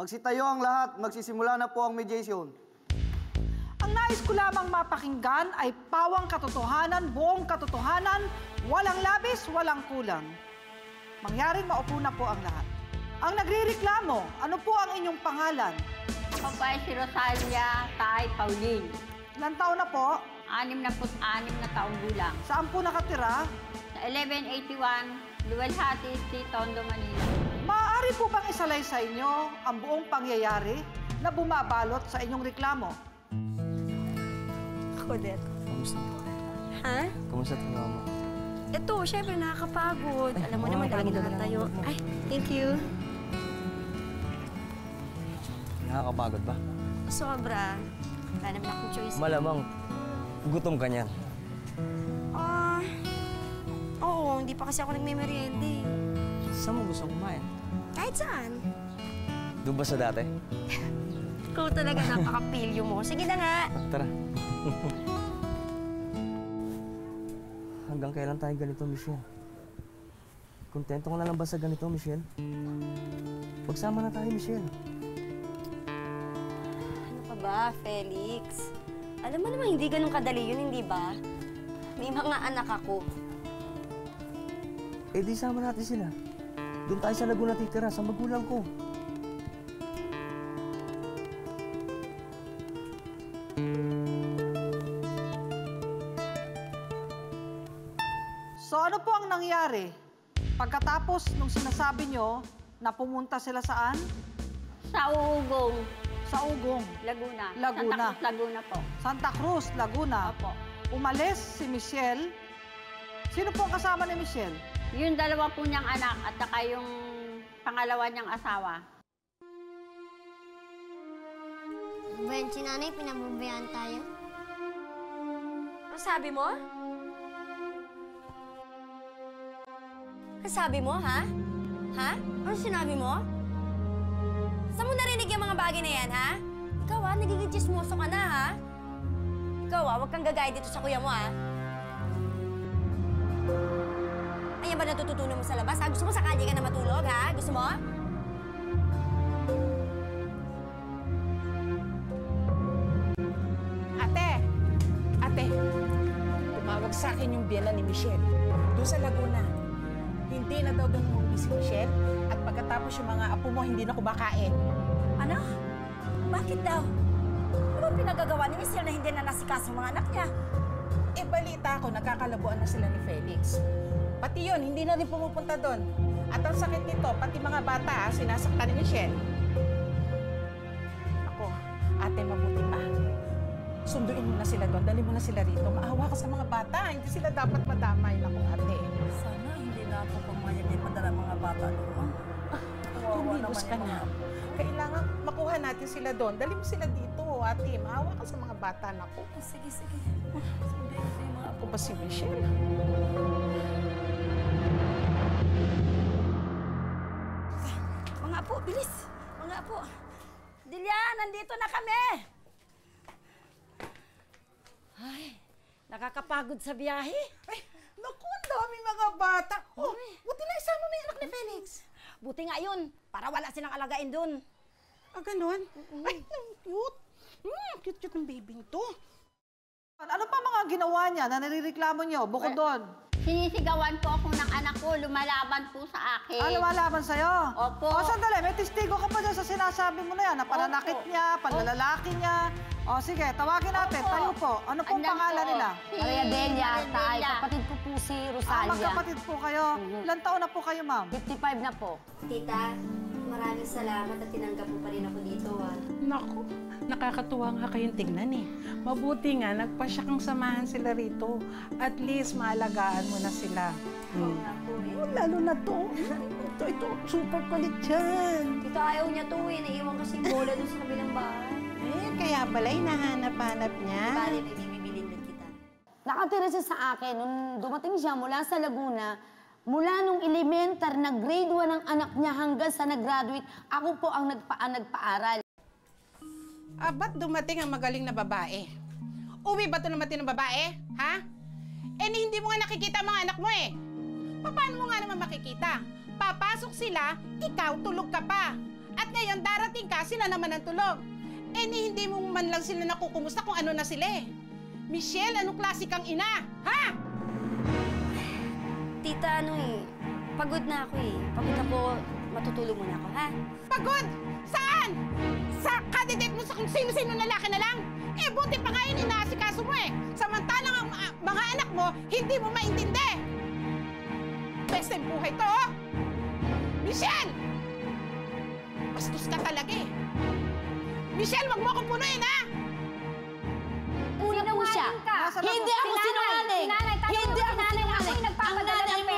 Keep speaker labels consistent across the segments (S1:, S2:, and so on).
S1: Magsitayo ang lahat. Magsisimula na po ang mediation.
S2: Ang nais ko lamang mapakinggan ay pawang katotohanan, buong katotohanan, walang labis, walang kulang. Mangyaring maupo na po ang lahat. Ang nagrereklamo, ano po ang inyong pangalan?
S3: Ako po ay si Rosalia Tay Pauline.
S2: Ilang taon na po?
S3: 66 na taong gulang.
S2: Saan po nakatira?
S3: Sa 1181, Luwalhati Street, Tondo, Manila.
S2: Maaari po bang isalay sa inyo ang buong pangyayari na bumabalot sa inyong reklamo?
S4: Ako din.
S5: Kamusta?
S4: Ha?
S5: Kamusta trabaho mo?
S4: Ito, syempre nakakapagod. Alam mo naman, lagi na tayo. Ay, thank you.
S5: Nakakapagod ba?
S4: Sobra. Wala naman akong choice.
S5: Malamang, gutom ka niyan.
S4: Oo, hindi pa kasi ako nagme-merienda eh.
S5: Saan mo gusto kumain?
S4: Kahit saan.
S5: Doon ba sa dati?
S4: Ikaw talaga napaka-pilyo mo. Sige na nga.
S5: Tara. Hanggang kailan tayo ganito, Michelle? Kontento ka na lang ba sa ganito, Michelle? Pagsama na tayo, Michelle.
S4: Ano pa ba, Felix? Alam mo naman, hindi ganun kadali yun, hindi ba? May mga anak ako.
S5: Eh, di sama natin sila. Doon tayo sa Laguna titira, sa magulang ko.
S2: So ano po ang nangyari? Pagkatapos nung sinasabi nyo na pumunta sila saan?
S3: Sa Ugong,
S2: Sa Ugong,
S3: Laguna.
S2: Laguna.
S3: Santa Cruz, Laguna po.
S2: Santa Cruz, Laguna.
S3: Opo.
S2: Umalis si Michelle. Sino po ang kasama ni Michelle?
S3: Yung dalawa po niyang anak at saka yung pangalawa niyang asawa.
S6: Bayan si nanay, pinababayaan tayo.
S4: Ano sabi mo? Ano sabi mo, ha? Ha? Ano sinabi mo? Saan mo narinig yung mga bagay na yan, ha? Ikaw, ha? Nagiging chismoso ka na, ha? Ikaw, ha? Huwag kang gagaya dito sa kuya mo, ha? Ayan ba natututunan mo sa labas, ha? Gusto mo sa kalye ka na matulog, ha? Gusto mo?
S7: Ate, tumawag sa akin yung biyenan ni Michelle. Doon sa Laguna. Hindi na daw doon umuwi si Michelle. At pagkatapos yung mga apo mo, hindi na kumakain.
S4: Ano? Bakit daw? Ano ba pinagagawa ni Michelle na hindi na nasikaso ang mga anak niya?
S7: Eh, balita ko, nagkakalabuan na sila ni Felix. Pati yun, hindi na rin pumupunta doon. At ang sakit nito, pati mga bata, sinasaktan ni Michelle. Ako, ate, mabuti pa. Sunduin mo na sila doon, dali mo na sila rito. Maawa ka sa mga bata, hindi sila dapat madamay. Naku, ate.
S8: Sana hindi na ako pumayag din madala mga bata doon.
S7: Lumibos ka na. Kailangan makuha natin sila doon. Dali mo sila dito, ate. Maawa ka sa mga bata, naku.
S8: Sige. Sunduin ko yung mga
S7: Ako ba si Michelle?
S4: Mga apo, bilis! Mga apo! Dilian, nandito na kami! Ay, nakakapagod sa biyahe.
S7: Ay, naku, ang daming mga bata. Oh, buti na isama mo yung anak ni Felix.
S4: Buti nga yun, para wala silang alagain dun.
S7: Ah, ganun? Ay, ang cute. Cute ng baby to.
S2: Ano pa mga ginawa niya na narireklamo nyo bukod doon?
S3: Sinisigawan po ako ng anak ko, lumalaban po sa akin.
S2: Lumalaban sa'yo?
S3: Opo.
S2: O, sandali, may testigo ka pa dyan sa sinasabi mo na yan, na pananakit
S3: Opo.
S2: niya, panlalalaki niya. O, sige, tawagin natin.
S3: Opo.
S2: Tayo po. Ano pong
S3: Andyan
S2: pangalan
S3: po.
S2: nila?
S3: Si
S9: Maria Delia,
S3: Maria
S9: tay.
S3: Delia.
S9: Kapatid ko po si Rosalia.
S2: Magkapatid po kayo. Ilan taon na po kayo, ma'am?
S9: 55 na po.
S4: Tita, maraming salamat at tinanggap mo pa rin ako dito, ah.
S7: Naku, nakakatuwa nga kayong tignan eh. Mabuti nga, nagpasya kang samahan sila rito. At least maalagaan mo na sila. Lalo na to. Ito, super kulit dyan.
S4: Tita, ayaw niya to eh. Naiwan kasi yung bola dun sa kabilang bahay.
S7: Eh, kaya pala hinahanap-hanap niya.
S4: Pare, may bibibilin din kita.
S9: Nakatira siya sa akin nung dumating siya mula sa Laguna. Mula nung elementar na grade 1 ang anak niya hanggang sa nag-graduate, ako po ang nagpaaral.
S7: Ba't dumating ang magaling na babae? Uwi ba ito ng matinong babae? Ha? Eh, hindi mo nga nakikita ang mga anak mo eh. Paano mo nga naman makikita? Papasok sila, ikaw tulog ka pa. At ngayon, darating ka, sila naman ang tulog. Eh, hindi mo man lang sila nakukumusta kung ano na sila eh. Michelle, anong klase kang ina? Ha?
S4: Tita, pagod na ako eh. Pagod ako, matutulog muna ako, ha?
S7: Pagod? Saan? Sa candidate mo sa kung sino-sino lalaki na lang? Eh, buti pa nga yun inaasikaso mo eh. Samantalang ang mga anak mo, hindi mo maintindi. Best time buhay to, oh! Michelle! Bastos ka talaga eh. Michelle, wag mo akong punuin, ha?
S9: Una po siya. Hindi ako sinungaling. Hindi ako sinungaling. Ang nanay mo,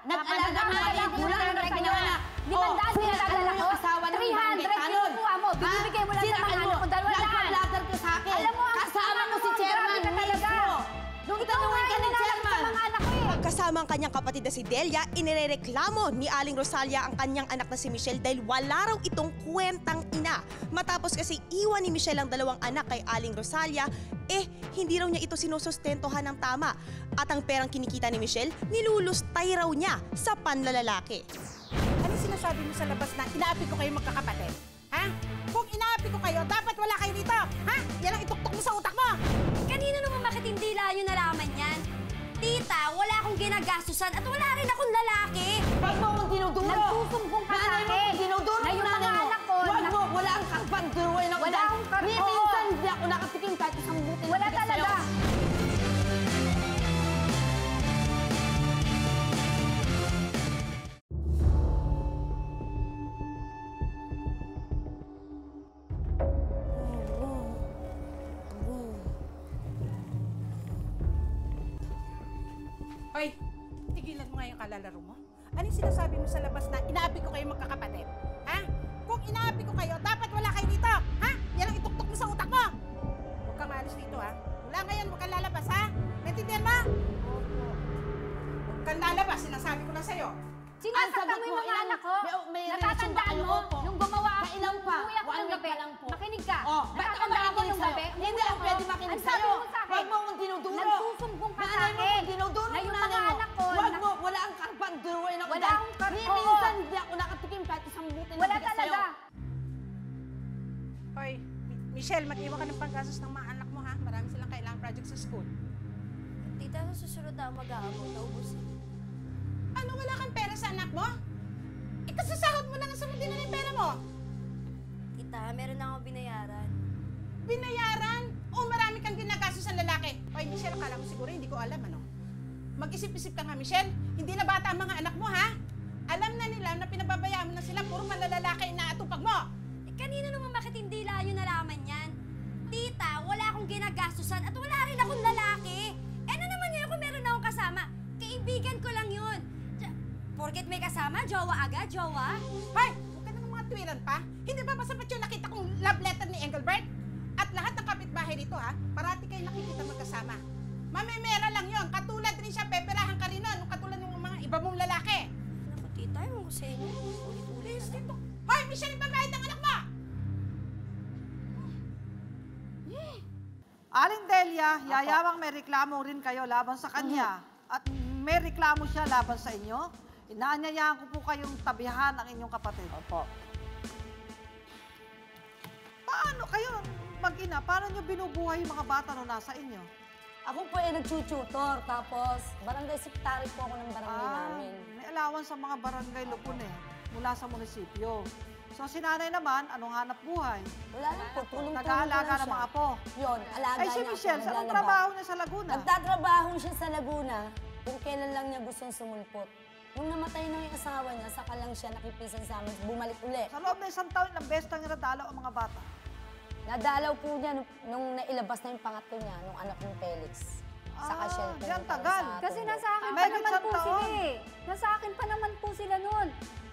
S9: nag-alaga ng maliit mula ng pinanganak.
S3: Limandaan pinadadala ko. 300 kinukuha mo. Binibigay mo lang sa mga anak ko. Dalawang daan.
S9: Nagpa-blatter ka sa akin.
S3: Alam mo, ang
S9: Kasama mo si chairman mismo. Nung tanungin ka ni chairman.
S3: mga anak ko eh.
S10: Kasama ang kanyang kapatid na si Delia, inirereklamo ni Aling Rosalia ang kanyang anak na si Michelle dahil wala raw itong kwentang ina. Matapos kasi iwan ni Michelle ang dalawang anak kay Aling Rosalia, hindi raw niya ito sinusustentohan ng tama. At ang perang kinikita ni Michelle, nilulustay raw niya sa panlalalaki.
S7: Ano sinasabi mo sa labas na inaapi ko kayo magkakapatid? Ha? Kung inaapi ko kayo, dapat wala kayo dito. Ha? Yan ang ituktok mo sa utak mo.
S4: Kanino naman bakit hindi layo nalaman yan? Tita, wala akong ginagastusan at wala rin akong lalaki.
S9: Wag mo akong dinuduro.
S3: Nagsusumbong ka sa
S9: Nanay mo
S3: akin.
S9: akong dinuduro.
S3: Ngayon
S9: nanay
S3: mga
S9: mo.
S3: anak ko,
S9: Wag mo, wala ang karpanduruin ako.
S3: Wala akong karpo.
S9: Minsan hindi ako nakatikim kahit isang buti.
S3: Wala talaga.
S7: Hoy, tigilan mo nga yung kalalaro mo. Ano yung sinasabi mo sa labas na inaapi ko kayo magkakapatid? Ha? Kung inaapi ko kayo, dapat wala kayo dito. Ha? Yan ang ituktok mo sa utak mo. Huwag kang maalis dito, ha? Wala ngayon, huwag kang lalabas, ha? Naintindihan mo? Huwag kang lalabas, sinasabi ko na sa'yo.
S3: Sinasaktan mo yung mga anak ko. Natatandaan mo, nung gumawa ako,
S9: Kailan pa?
S3: umuwi ako
S9: 1
S3: ng
S9: week
S3: gabi.
S9: pa lang po.
S3: Makinig ka.
S9: Oh, ba't ako
S3: Natatandaan ko
S9: makikinig
S3: nung
S9: sa'yo?
S3: gabi.
S9: Hindi ako pwede makinig
S3: Ang sabi
S9: sa'yo.
S3: mo sa akin,
S9: Wag mo akong dinuduro.
S3: nagsusumbong ka sa
S9: Nanay mo
S3: akin.
S9: akong dinuduro.
S3: Na yung
S9: nanay
S3: mga
S9: mo.
S3: anak ko,
S9: Wag mo, wala ang karpanduruin ako.
S3: Wala
S9: dahil
S3: akong karpo.
S9: Minsan hindi ako nakatikim kahit isang buti.
S3: Wala talaga.
S7: Hoy, Michelle, mag-iwan ka ng panggastos ng mga anak mo, ha? Marami silang kailangang project sa school.
S4: Tita, sa susunod na mag-aabot, naubos eh.
S7: Ano, wala kang pera sa anak mo? Ikasasahod mo lang sa din na yung pera mo.
S4: Tita, meron na akong binayaran.
S7: Binayaran? O marami kang ginagastos sa lalaki? Hoy, Michelle, akala mo siguro hindi ko alam, ano? Mag-isip-isip ka nga, Michelle. Hindi na bata ang mga anak mo, ha? Alam na nila na pinababayaan mo na sila, puro malalalaki na atupag mo.
S4: Kanino naman bakit hindi layo nalaman yan? Tita, wala akong ginagastusan at wala rin akong lalaki. Ano naman ngayon kung meron akong kasama? Kaibigan ko lang yun. Porket may kasama, jowa agad, jowa?
S7: Hoy, huwag ka ng mga tuwiran pa. Hindi ba masapat yung nakita kong love letter ni Engelbert? At lahat ng kapitbahay rito, ha? Parati kayo nakikita magkasama. Mamemera lang yon. Katulad rin siya, peperahan ka rin nun. Katulad ng mga iba mong lalaki.
S4: Naku, tita, ewan ko sa inyo. Ulit-ulit
S7: Please,
S4: na lang.
S7: dito. Hoy, Michelle, ibabayad ang anak mo!
S2: Aling Delia, yayawang may reklamo rin kayo laban sa kanya. At may reklamo siya laban sa inyo. Inaanyayahan ko po kayong tabihan ang inyong kapatid.
S9: Opo.
S2: Paano kayo mag-ina? Paano nyo binubuhay yung mga bata na nasa inyo?
S9: Ako po ay nagtututor, tapos barangay secretary po ako ng barangay namin.
S2: May allowance sa mga barangay Lupon mula sa munisipyo. So si nanay naman, anong hanap buhay?
S9: Wala lang po, tulong-tulong ko
S2: Nag-aalaga
S9: lang
S2: ng
S9: siya.
S2: mga apo.
S9: Yun, alaga
S2: Ay si
S9: niya
S2: Michelle,
S9: ako,
S2: saan ang
S9: naglalaba.
S2: trabaho niya sa Laguna?
S9: Nagtatrabaho siya sa Laguna kung kailan lang niya gustong sumulpot. Nung namatay na yung asawa niya, saka lang siya nakipisan sa amin, bumalik uli.
S2: Sa loob ng 1 taon, ilang beses lang nadalaw ang mga bata.
S9: Nadalaw po niya nung nailabas na yung pangatlo niya, nung anak ng Felix. Saka siya
S2: diyan
S9: pumunta
S2: tagal.
S9: sa
S3: Kasi
S9: Tondo.
S3: nasa akin pa
S2: May
S3: naman
S2: isang
S3: po
S2: taon.
S3: sila eh. Nasa akin pa naman po sila noon.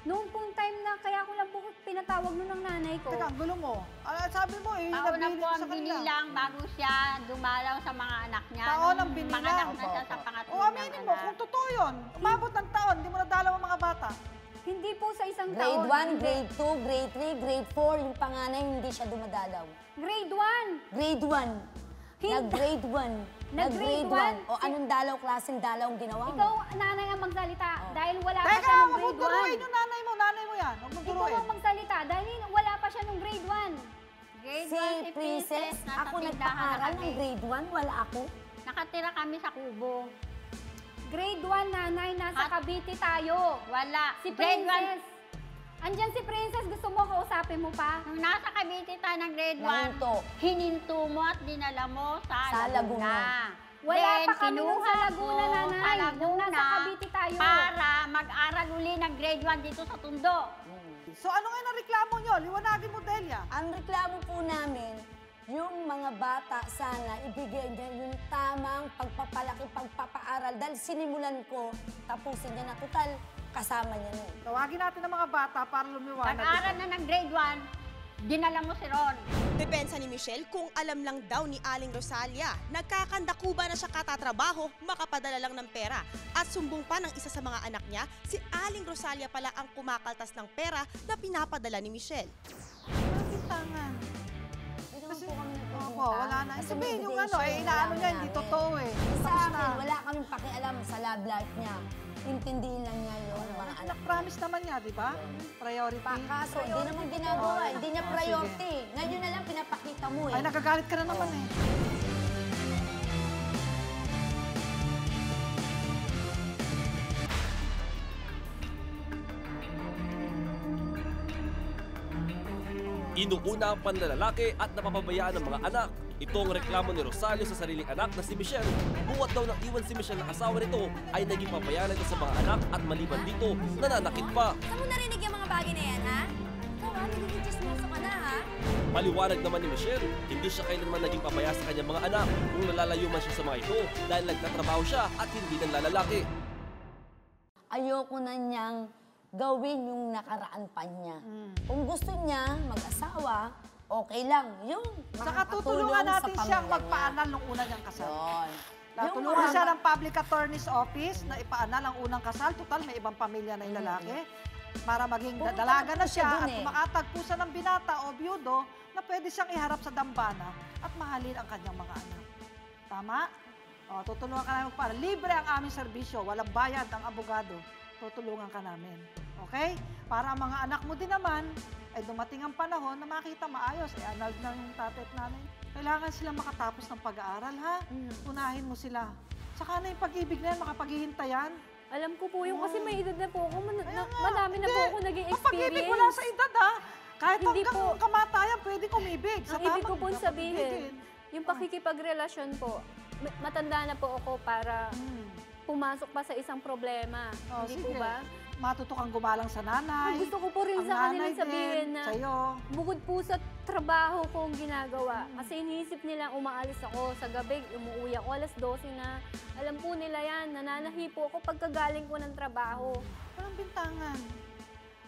S3: Noong pong time na kaya ko lang po pinatawag noon ng nanay ko.
S2: Teka, ang gulo mo. Sabi mo
S3: Pauna
S2: nabiling
S3: po
S2: sa
S3: ang
S2: kanila.
S3: binilang bago siya dumalaw sa mga anak niya.
S2: Taon ang
S3: Nung
S2: binilang.
S3: Panganak na siya sa pangatlo
S2: O aminin mo, kung totoo yun, umabot ng taon, di mo nadalaw ang mga bata.
S3: Hindi po sa isang
S9: Grade
S3: taon.
S9: 1, grade 2, grade 3, grade 4, yung panganay hindi siya dumadalaw.
S3: Grade 1.
S9: Grade 1. Nag-grade 1.
S3: Nag-grade 1?
S9: O anong dalaw, klaseng dalaw ang ginawa mo?
S3: Ikaw, nanay ang magsalita. Dahil wala ka
S2: Teka,
S3: siya ng
S2: huwag mong
S3: grade
S2: turuin
S3: 1.
S2: yung nanay mo. Nanay mo yan. Huwag mong
S3: Ikaw
S2: turuin.
S3: ang magsalita. Dahil
S9: ako nagpaaral ng grade 1, wala ako.
S6: Nakatira kami sa Kubo.
S3: Grade 1, nanay, nasa Cavite tayo.
S6: Wala.
S3: Si
S6: Grade
S3: Princess. Andyan si Princess, gusto mo kausapin mo pa?
S6: Nung nasa Cavite tayo ng grade 1,
S9: Nahinto.
S6: hininto mo at dinala mo sa
S9: Sa
S6: Laguna.
S3: Wala
S6: Then,
S3: pa kami nung sa
S6: kinuha
S3: Laguna,
S6: ko
S3: nanay.
S6: sa
S3: Nung
S6: Laguna
S3: nasa Cavite tayo.
S6: para mag-aral uli ng grade 1 dito sa Tondo.
S2: So ano nga ang reklamo nyo? Liwanagin mo, Delia.
S9: Ang reklamo po namin, yung mga bata sana ibigay niya yung tamang pagpapalaki, pagpapaaral. Dahil sinimulan ko, tapusin niya na total, kasama niya nun.
S2: Tawagin natin ang mga bata para lumiwanag.
S6: Nag-aral na ng grade 1, dinala mo si Ron.
S10: Depensa ni Michelle kung alam lang daw ni Aling Rosalia, nagkakandakuba na siya katatrabaho, makapadala lang ng pera. At sumbong pa ng isa sa mga anak niya, si Aling Rosalia pala ang kumakaltas ng pera na pinapadala ni Michelle.
S2: Tangan.
S9: Hindi naman po kami nagpapinta.
S2: Opo, wala na.
S9: Kasi
S2: Sabihin
S9: may
S2: yung
S9: ebidensya
S2: ano,
S9: yung
S2: inaano
S9: nalaman
S2: niya, hindi
S9: namin.
S2: totoo eh.
S9: Sa
S2: Tapos
S9: akin,
S2: na.
S9: wala kaming pakialam sa love life niya. Intindihin lang niya yung mga anak niya.
S2: Nag-promise naman niya, di ba? Priority.
S9: Kaso, hindi naman ginagawa. Hindi niya priority. Ngayon na lang pinapakita mo eh.
S2: Ay, nagagalit ka na naman eh.
S11: Inuuna ang panlalaki at napapabayaan ng mga anak. Ito ang reklamo ni Rosario sa sariling anak na si Michelle. Buwat daw nang iwan si Michelle ng asawa nito ay naging papayanan ito sa mga anak at maliban dito, nananakit pa.
S4: Saan mo narinig yung mga bagay na yan, ha? Ikaw, nagiging chismoso ka na, ha?
S11: Maliwanag naman ni Michelle, hindi siya kailanman naging papaya sa kanyang mga anak kung nalalayo man siya sa mga ito dahil nagtatrabaho siya at hindi nang lalaki.
S9: Ayoko na niyang gawin yung nakaraan pa niya. Kung gusto niya mag-asawa, okay lang. Yung
S2: Saka
S9: makakatulong
S2: tutulungan natin
S9: sa
S2: siyang
S9: pamilya
S2: magpaanal nung una niyang kasal.
S9: Yun.
S2: Natulungan
S9: Yung
S2: siya
S9: mga-
S2: ng public attorney's office na ipaanal ang unang kasal. Total, may ibang pamilya na yung lalaki. Para maging
S9: Pumunta
S2: dalaga
S9: na
S2: na
S9: po siya
S2: siya
S9: dun
S2: at
S9: eh.
S2: makatagpo siya ng binata o byudo na pwede siyang iharap sa dambana at mahalin ang kanyang mga anak. Tama? O, tutulungan ka namin para libre ang aming serbisyo. Walang bayad ang abogado. Tutulungan ka namin. Okay? Para ang mga anak mo din naman, ay dumating ang panahon na makita maayos. Annulled na yung tatay at nanay. Kailangan sila makatapos ng pag-aaral, ha? Unahin mo sila. Saka na yung pag-ibig na yan, makapaghihintayan.
S3: Alam ko po yung kasi may edad na po ako.
S2: Kaya nga,
S3: Madami na po
S2: hindi.
S3: ako naging
S2: Ang pag-ibig
S3: experience.
S2: wala sa edad, ha? Kahit
S3: Hindi
S2: hanggang
S3: po.
S2: kamatayan, pwede kumibig. Sa
S3: Ang ibig ko
S2: tamang
S3: po
S2: dapat
S3: sabihin,
S2: ibigin.
S3: yung pakikipagrelasyon po, matanda na po ako para pumasok pa sa isang problema.
S2: Oh,
S3: Hindi
S2: sige.
S3: po ba?
S2: Matuto kang gumalang sa nanay.
S3: Gusto ko po rin
S2: ang
S3: sa
S2: nanay
S3: kanila sabihin
S2: din,
S3: na
S2: sa'yo.
S3: bukod po sa trabaho kong ginagawa, kasi iniisip nila umaalis ako sa gabi, umuwi ako alas 12 na. Alam po nila yan, nananahi po ako pagkagaling ko ng trabaho.
S2: Walang bintangan.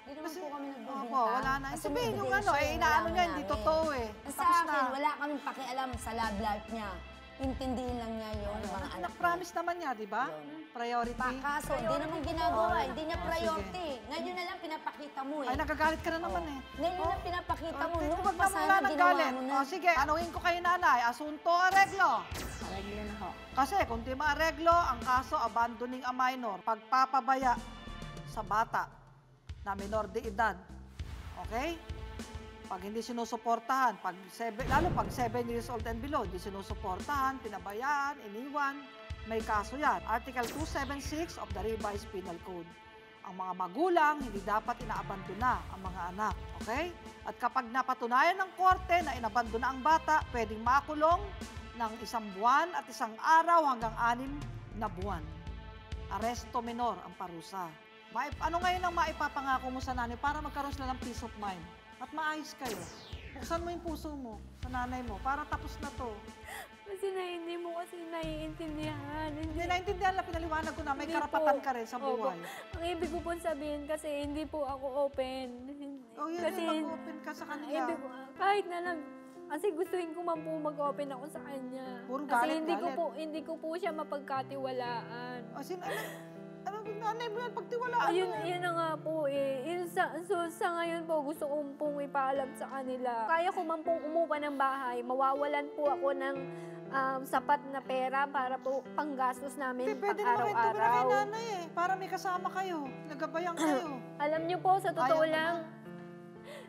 S9: Hindi naman po kami nagbibinta.
S2: Opo, wala na.
S9: Kasi
S2: Sabihin
S9: may
S2: yung
S9: ebidensya
S2: ano,
S9: yung
S2: inaano
S9: nalaman
S2: niya, hindi
S9: namin.
S2: totoo eh.
S9: Sa
S2: Tapos
S9: akin,
S2: na.
S9: wala kaming pakialam sa love life niya. Intindihin lang niya yung mga anak niya.
S2: Nag-promise naman niya, di ba? Priority.
S9: Kaso, hindi naman ginagawa. Hindi niya
S2: Oh,
S9: priority. Ngayon na lang pinapakita mo eh.
S2: Ay, nagagalit ka na naman eh.
S9: Ngayon na lang pinapakita mo.
S2: Okay,
S9: Nung
S2: huwag
S9: pa
S2: na
S9: sana
S2: mula ng
S9: ginawa
S2: galit.
S9: mo na.
S2: O sige, anuhin ko kay nanay. Asunto, areglo.
S6: Areglo na ho.
S2: Kasi kung di maareglo, ang kaso abandoning a minor. Pagpapabaya sa bata na minor de edad. Okay? Pag hindi sinusuportahan, lalo pag 7 years old and below, hindi sinusuportahan, pinabayaan, iniwan, may kaso yan. Article 276 of the Revised Penal Code. Ang mga magulang, hindi dapat inaabandona ang mga anak. Okay? At kapag napatunayan ng korte na inabandona ang bata, pwedeng makulong ng 1 buwan at 1 araw hanggang 6 na buwan. Aresto minor ang parusa. Ano ngayon ang maipapangako mo sa nanay para magkaroon sila ng peace of mind? At maayos kayo. Buksan mo yung puso mo sa nanay mo para tapos na to.
S3: Kasi hindi mo kasi naiintindihan.
S2: Hindi naintindihan lang, pinaliwanag ko na may
S3: Hindi
S2: karapatan
S3: po.
S2: ka rin sa
S3: Opo.
S2: buhay.
S3: Ang ibig ko po sabihin kasi hindi po ako open.
S2: Oh, yun
S3: kasi
S2: yung mag-open ka sa kanila.
S3: ibig ko, kahit na lang, kasi gustuhin ko man po mag-open ako sa kanya.
S2: Puro
S3: Kasi
S2: galit, galit.
S3: hindi ko po siya mapagkatiwalaan.
S2: O, ano nanay mo yan pagtiwalaan
S3: Ayun,
S2: mo?
S3: yun na nga po eh. Sa ngayon po, gusto kong pong ipaalam sa kanila. Kaya ko man pong umupa ng bahay, mawawalan po ako ng sapat na pera para po panggastos namin
S2: Pwede
S3: pang
S2: naman ito na kay
S3: araw-araw.
S2: nanay eh. Para may kasama kayo. Nagabayan kayo.
S3: Alam niyo po, sa totoo
S2: Ayaw
S3: lang,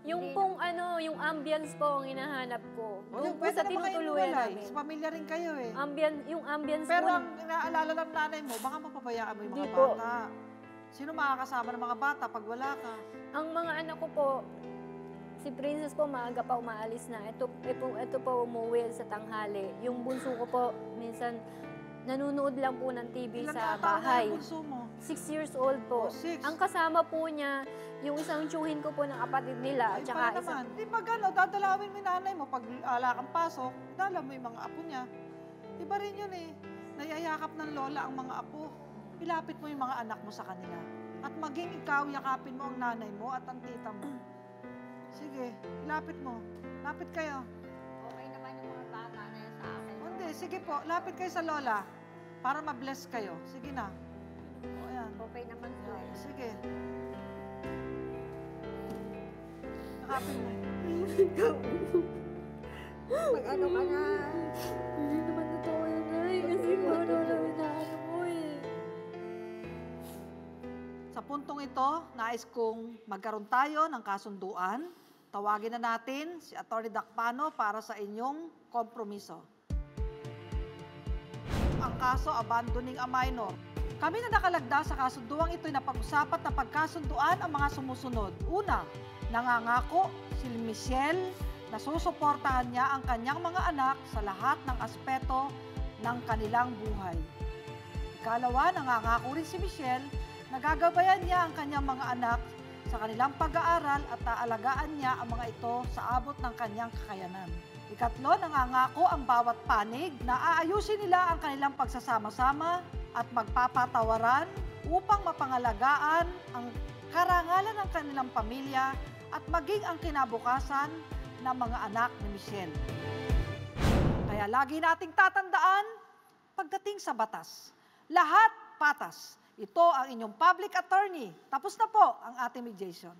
S3: Yung pong yung ambience po ang hinahanap ko.
S2: O,
S3: Doon po
S2: pwede
S3: sa
S2: na ba kayo
S3: tinutuluyan
S2: hiwalay?
S3: namin.
S2: Sa pamilya rin kayo eh.
S3: Yung ambience
S2: Pero
S3: po.
S2: ang inaalala lang nanay mo, baka mapabayaan mo yung
S3: Di
S2: mga
S3: po.
S2: bata. Sino makakasama ng mga bata pag wala ka?
S3: Ang mga anak ko po, si Princess po maaga pa umaalis na. Ito po umuwi sa tanghali. Yung bunso ko po, minsan nanonood lang po ng TV
S2: Ilang
S3: sa
S2: taon na
S3: bahay.
S2: yung bunso mo?
S3: 6 years old po.
S2: 6.
S3: Ang kasama po niya, yung isang tsuhin ko po ng kapatid nila.
S2: Ay,
S3: Tsaka
S2: para naman. Di ba dadalawin mo yung nanay mo pag ala kang pasok, dala mo yung mga apo niya. Iba rin yun eh. Nayayakap ng lola ang mga apo. Ilapit mo yung mga anak mo sa kanila. At maging ikaw, yakapin mo ang nanay mo at ang tita mo. Sige, ilapit mo. Lapit kayo.
S6: Okay naman yung mga bata na yan sa akin.
S2: Hindi, sige po. Lapit kayo sa lola. Para ma-bless kayo. Sige na. O, ayan.
S6: Okay naman po.
S2: Ayan. Sige. Yakapin mo.
S3: Mag-ano ka na. Hindi naman totoo yun, Nay. Kasi kung ano lang inaano mo eh.
S2: Sa puntong ito, nais kong magkaroon tayo ng kasunduan. Tawagin na natin si Atty. Dacpano para sa inyong kompromiso. Ang kaso, abandoning a minor. Kami na nakalagda sa kasunduang ito'y napag-usapat na pagkasunduan ang mga sumusunod. Una, nangangako si Michelle na susuportahan niya ang kanyang mga anak sa lahat ng aspeto ng kanilang buhay. Ikalawa, nangangako rin si Michelle na gagabayan niya ang kanyang mga anak sa kanilang pag-aaral at aalagaan niya ang mga ito sa abot ng kanyang kakayanan. Ikatlo, nangangako ang bawat panig na aayusin nila ang kanilang pagsasama-sama at magpapatawaran upang mapangalagaan ang karangalan ng kanilang pamilya at maging ang kinabukasan ng mga anak ni Michelle. Kaya lagi nating tatandaan, pagdating sa batas, lahat patas. Ito ang inyong public attorney. Tapos na po ang ating mediation.